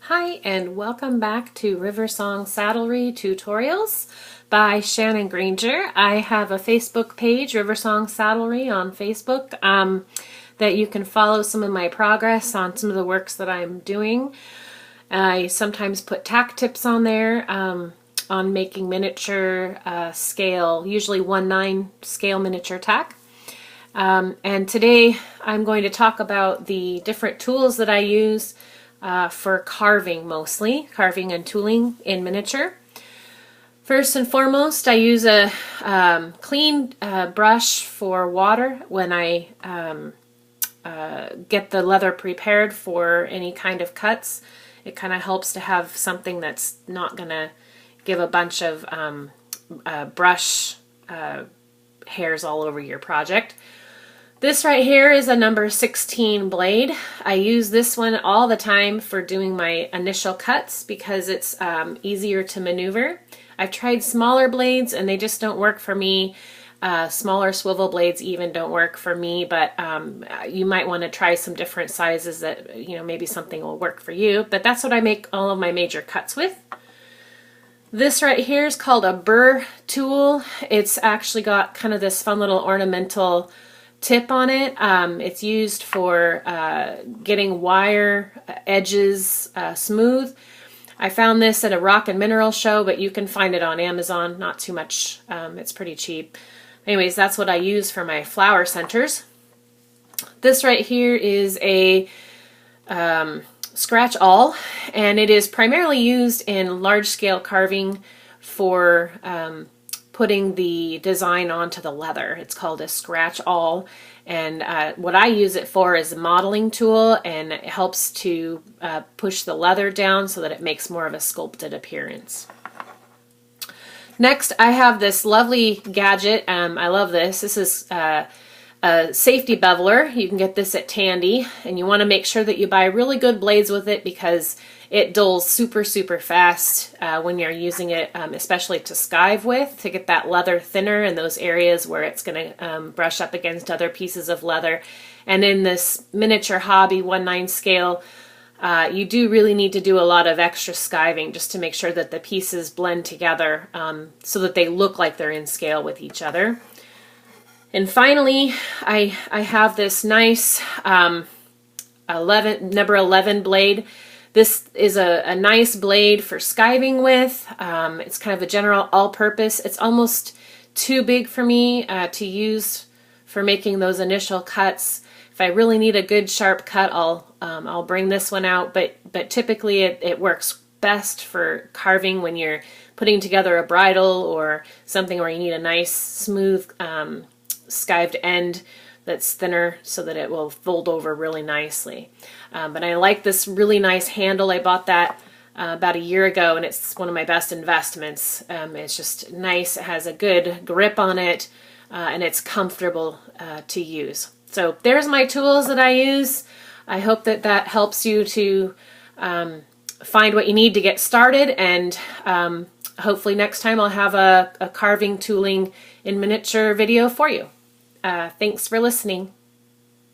Hi and welcome back to Riversong Saddlery Tutorials by Shannon Granger. I have a Facebook page, Riversong Saddlery on Facebook, that you can follow some of my progress on some of the works that I'm doing. I sometimes put tack tips on there on making miniature scale, usually 1/9 scale miniature tack. And today I'm going to talk about the different tools that I use for carving, mostly carving and tooling in miniature. First and foremost, I use a clean brush for water when I get the leather prepared for any kind of cuts. It kind of helps to have something that's not going to give a bunch of brush hairs all over your project. This right here is a number 16 blade. I use this one all the time for doing my initial cuts because it's easier to maneuver. I've tried smaller blades and they just don't work for me. Smaller swivel blades even don't work for me, but you might want to try some different sizes that, maybe something will work for you. But that's what I make all of my major cuts with. This right here is called a burr tool. It's actually got kind of this fun little ornamental tip on it. It's used for getting wire edges smooth. I found this at a rock and mineral show, but you can find it on Amazon. Not too much. It's pretty cheap. Anyways, that's what I use for my flower centers. This right here is a scratch awl, and it is primarily used in large scale carving for putting the design onto the leather. It's called a scratch awl, and what I use it for is a modeling tool, and it helps to push the leather down so that it makes more of a sculpted appearance. Next, I have this lovely gadget. I love this. This is a safety beveler. You can get this at Tandy, and you want to make sure that you buy really good blades with it because it dulls super fast when you're using it, especially to skive with, to get that leather thinner in those areas where it's going to brush up against other pieces of leather. And in this miniature hobby 1/9 scale, you do really need to do a lot of extra skiving just to make sure that the pieces blend together so that they look like they're in scale with each other. And finally, I have this nice number 11 blade. This is a nice blade for skiving with. It's kind of a general all-purpose. It's almost too big for me to use for making those initial cuts. If I really need a good sharp cut, I'll bring this one out. But typically it works best for carving when you're putting together a bridle or something where you need a nice smooth skived end that's thinner so that it will fold over really nicely. But I like this really nice handle. I bought that about a year ago, and it's one of my best investments. It's just nice. It has a good grip on it, and it's comfortable to use. So there's my tools that I use. I hope that helps you to find what you need to get started, and hopefully next time I'll have a carving tooling in miniature video for you. Thanks for listening.